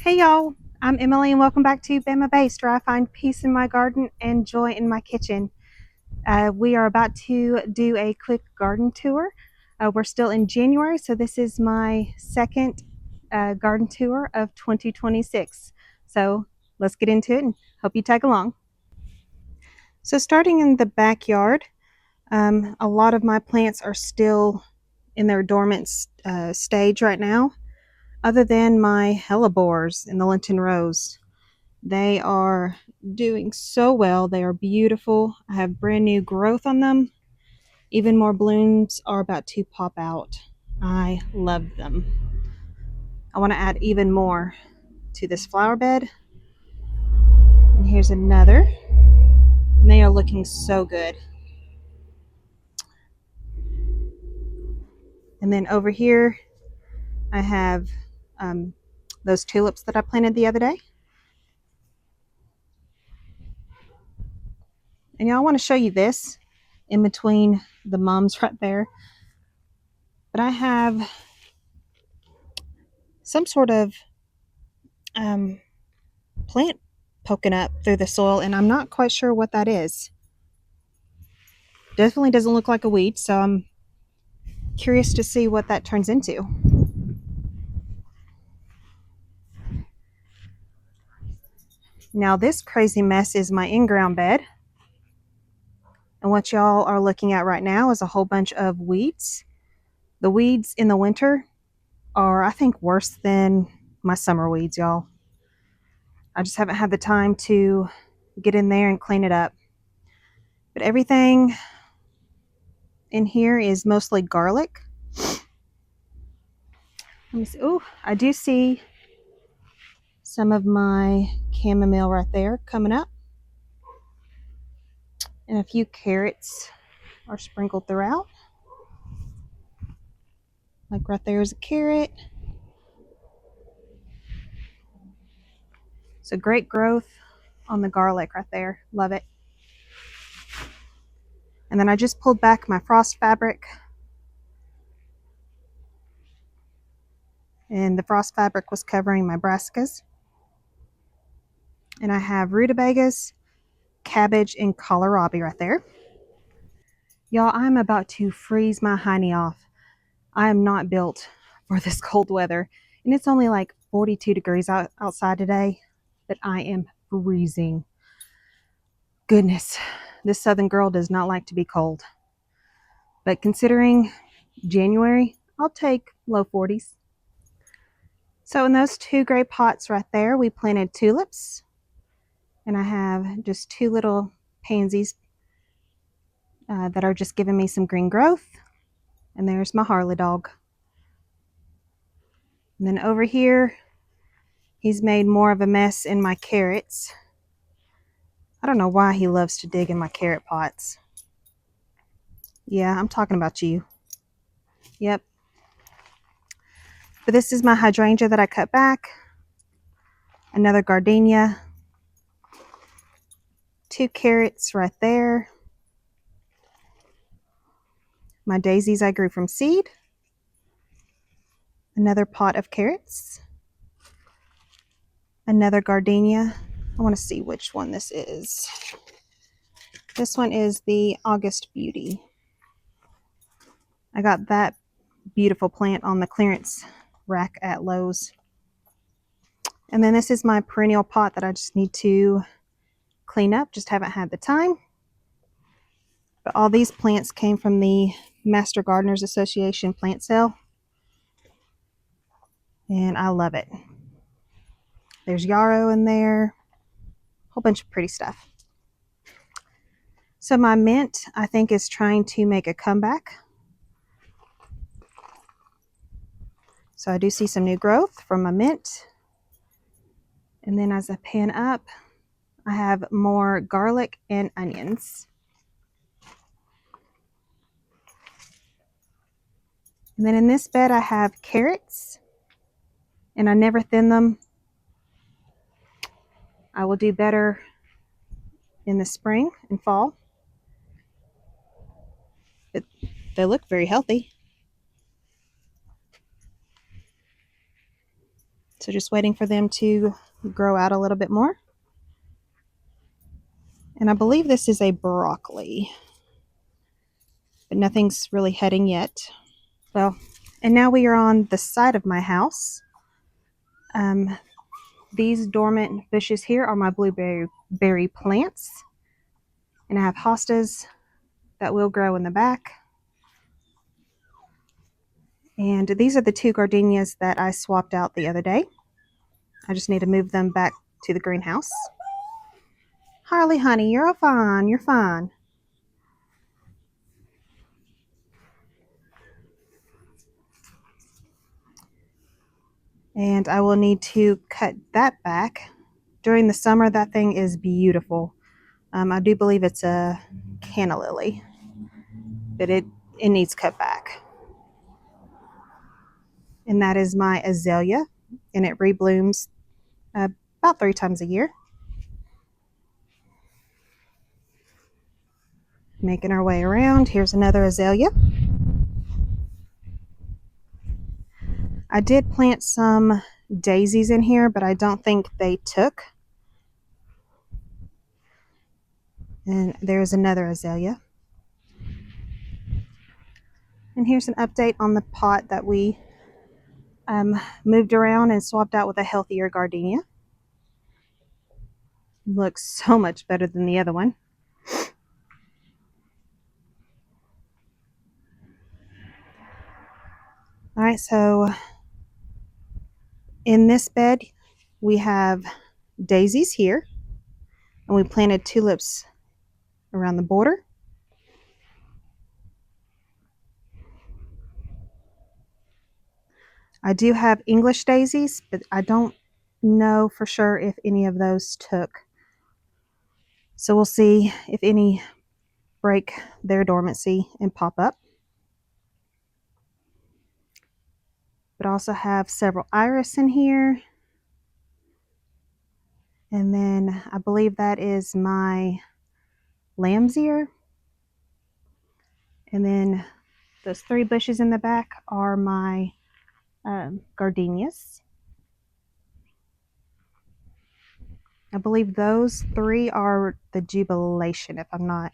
Hey y'all, I'm Emily and welcome back to Bama Based, where I find peace in my garden and joy in my kitchen. We are about to do a quick garden tour. We're still in January, so this is my second garden tour of 2026. So let's get into it and hope you tag along. So, starting in the backyard, a lot of my plants are still in their dormant stage right now, other than my hellebores in the Lenten Rose. They are doing so well. They are beautiful. I have brand new growth on them. Even more blooms are about to pop out. I love them. I want to add even more to this flower bed. And here's another. And they are looking so good. And then over here, I have those tulips that I planted the other day. And y'all, I want to show you this in between the mums right there. But I have some sort of plant poking up through the soil, and I'm not quite sure what that is. Definitely doesn't look like a weed, so I'm curious to see what that turns into. Now, this crazy mess is my in-ground bed. And what y'all are looking at right now is a whole bunch of weeds. The weeds in the winter are, I think, worse than my summer weeds, y'all. I just haven't had the time to get in there and clean it up. But everything in here is mostly garlic. Let me see. Oh, I do see some of my chamomile right there coming up. And a few carrots are sprinkled throughout. Like right there is a carrot. So great growth on the garlic right there. Love it. And then I just pulled back my frost fabric. And the frost fabric was covering my brassicas. And I have rutabagas, cabbage, and kohlrabi right there. Y'all, I'm about to freeze my hiney off. I am not built for this cold weather. And it's only like 42 degrees outside today, but I am freezing. Goodness, this southern girl does not like to be cold. But considering January, I'll take low 40s. So in those two gray pots right there, we planted tulips. And I have just two little pansies that are just giving me some green growth. And there's my Harley dog. And then over here, he's made more of a mess in my carrots. I don't know why he loves to dig in my carrot pots. Yeah, I'm talking about you. Yep. But this is my hydrangea that I cut back. Another gardenia. Two carrots right there. My daisies I grew from seed. Another pot of carrots. Another gardenia. I want to see which one this is. This one is the August Beauty. I got that beautiful plant on the clearance rack at Lowe's. And then this is my perennial pot that I just need to clean up. Just haven't had the time. But all these plants came from the Master Gardeners Association plant sale. And I love it. There's yarrow in there. A whole bunch of pretty stuff. So my mint, I think, is trying to make a comeback. So I do see some new growth from my mint. And then as I pan up, I have more garlic and onions. And then in this bed, I have carrots. And I never thin them. I will do better in the spring and fall. But they look very healthy. So just waiting for them to grow out a little bit more. And I believe this is a broccoli, but nothing's really heading yet. Well, and now we are on the side of my house. These dormant bushes here are my blueberry plants. And I have hostas that will grow in the back. And these are the two gardenias that I swapped out the other day. I just need to move them back to the greenhouse. Harley, honey, you're fine. You're fine. And I will need to cut that back. During the summer, that thing is beautiful. I do believe it's a canna lily, but it needs cut back. And that is my azalea, and it reblooms about 3 times a year. Making our way around. Here's another azalea. I did plant some daisies in here, but I don't think they took. And there's another azalea. And here's an update on the pot that we moved around and swapped out with a healthier gardenia. Looks so much better than the other one. All right, so in this bed, we have daisies here, and we planted tulips around the border. I do have English daisies, but I don't know for sure if any of those took. So we'll see if any break their dormancy and pop up. But I also have several iris in here. And then I believe that is my lamb's ear. And then those 3 bushes in the back are my gardenias. I believe those 3 are the jubilation, if I'm not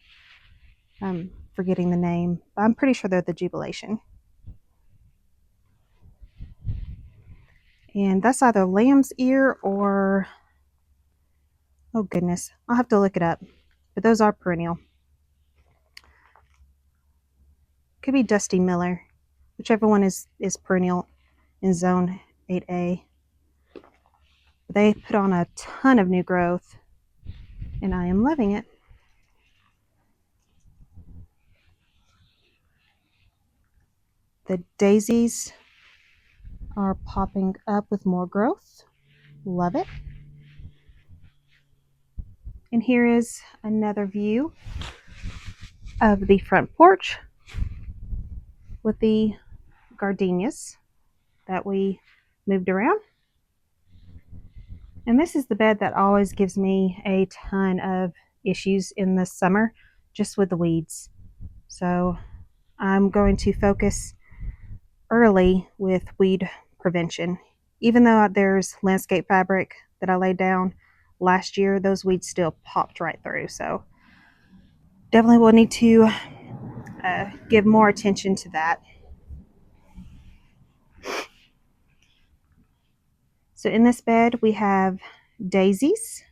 forgetting the name. I'm pretty sure they're the jubilation. And that's either lamb's ear or, oh goodness, I'll have to look it up. But those are perennial. Could be Dusty Miller, whichever one is perennial in zone 8A. They put on a ton of new growth, and I am loving it. The daisies are popping up with more growth. Love it. And here is another view of the front porch with the gardenias that we moved around. And this is the bed that always gives me a ton of issues in the summer, just with the weeds. So I'm going to focus early with weed prevention. Even though there's landscape fabric that I laid down last year, those weeds still popped right through. So definitely will need to give more attention to that. So in this bed we have daisies,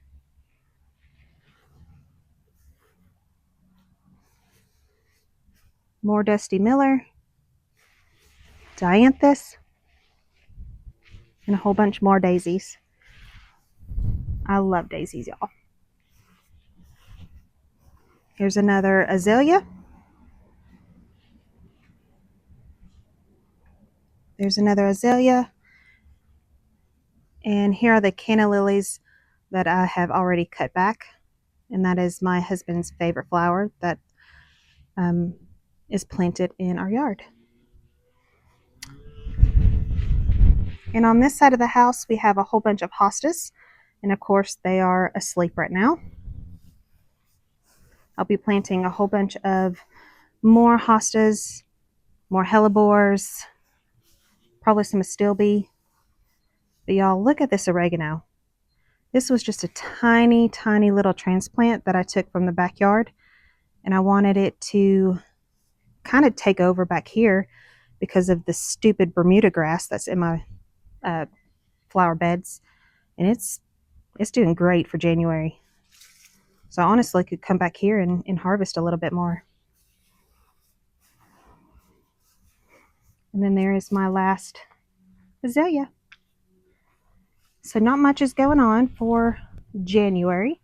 more Dusty Miller, dianthus, and a whole bunch more daisies. I love daisies, y'all. Here's another azalea. There's another azalea. And here are the canna lilies that I have already cut back. And that is my husband's favorite flower that is planted in our yard. And on this side of the house, we have a whole bunch of hostas. And of course, they are asleep right now. I'll be planting a whole bunch of more hostas, more hellebores, probably some astilbe. But y'all, look at this oregano. This was just a tiny, tiny little transplant that I took from the backyard, and I wanted it to kind of take over back here because of the stupid Bermuda grass that's in my uh, flower beds, and it's doing great for January. So I honestly could come back here and harvest a little bit more. And then there is my last azalea. So not much is going on for January,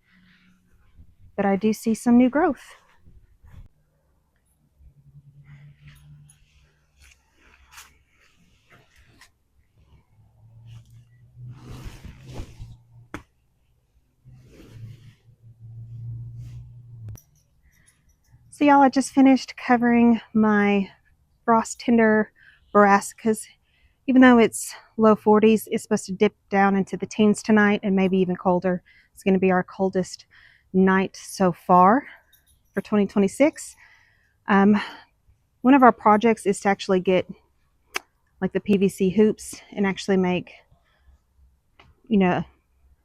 but I do see some new growth. So y'all, I just finished covering my frost tinder brassicas. Even though it's low 40s, it's supposed to dip down into the teens tonight and maybe even colder. It's going to be our coldest night so far for 2026. One of our projects is to actually get like the PVC hoops and actually make,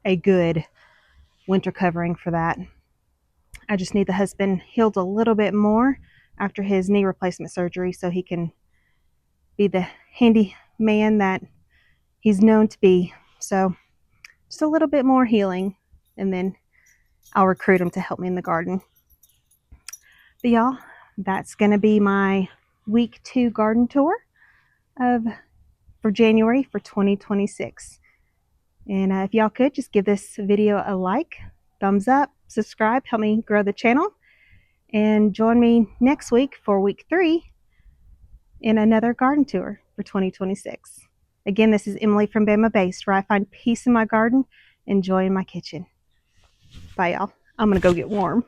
a good winter covering for that. I just need the husband healed a little bit more after his knee replacement surgery so he can be the handy man that he's known to be. So just a little bit more healing, and then I'll recruit him to help me in the garden. But y'all, that's going to be my week 2 garden tour for January for 2026. And if y'all could just give this video a like, thumbs up, subscribe, help me grow the channel, and join me next week for week 3 in another garden tour for 2026. Again, this is Emily from Bama Based, where I find peace in my garden and joy in my kitchen. Bye, y'all. I'm going to go get warm.